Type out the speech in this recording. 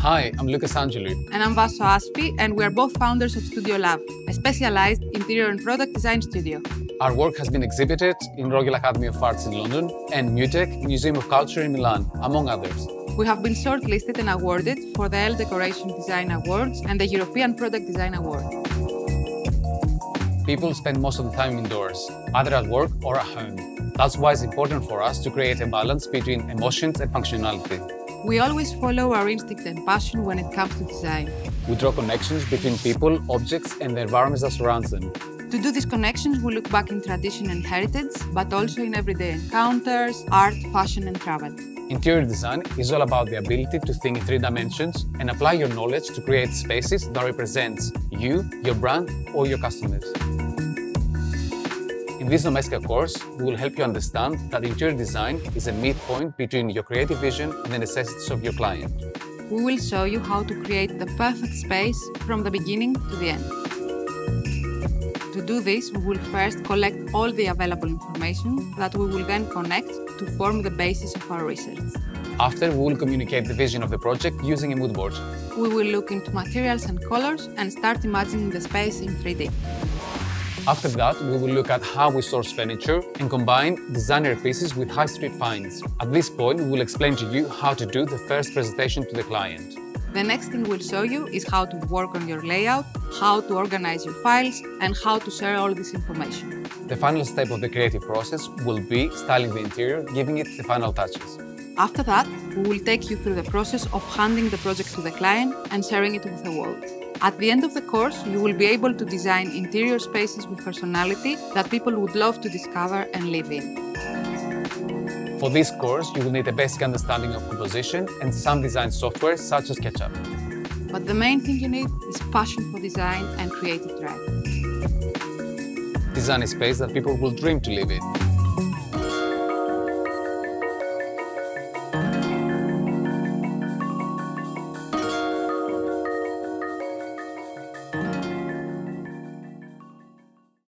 Hi, I'm Lucas Angelou. And I'm Vaso Aspi, and we are both founders of Studio Lab, a specialized interior and product design studio. Our work has been exhibited in Royal Academy of Arts in London and MUTEC Museum of Culture in Milan, among others. We have been shortlisted and awarded for the L Decoration Design Awards and the European Product Design Award. People spend most of the time indoors, either at work or at home. That's why it's important for us to create a balance between emotions and functionality. We always follow our instinct and passion when it comes to design. We draw connections between people, objects, and the environments that surround them. To do these connections, we look back in tradition and heritage, but also in everyday encounters, art, fashion, and travel. Interior design is all about the ability to think in 3 dimensions and apply your knowledge to create spaces that represents you, your brand, or your customers. In this Domestika course, we will help you understand that interior design is a midpoint between your creative vision and the necessities of your client. We will show you how to create the perfect space from the beginning to the end. To do this, we will first collect all the available information that we will then connect to form the basis of our research. After, we will communicate the vision of the project using a mood board. We will look into materials and colors and start imagining the space in 3D. After that, we will look at how we source furniture and combine designer pieces with high street finds. At this point, we will explain to you how to do the first presentation to the client. The next thing we'll show you is how to work on your layout, how to organize your files, and how to share all this information. The final step of the creative process will be styling the interior, giving it the final touches. After that, we will take you through the process of handing the project to the client and sharing it with the world. At the end of the course, you will be able to design interior spaces with personality that people would love to discover and live in. For this course, you will need a basic understanding of composition and some design software such as SketchUp. But the main thing you need is passion for design and creative drive. Design a space that people will dream to live in.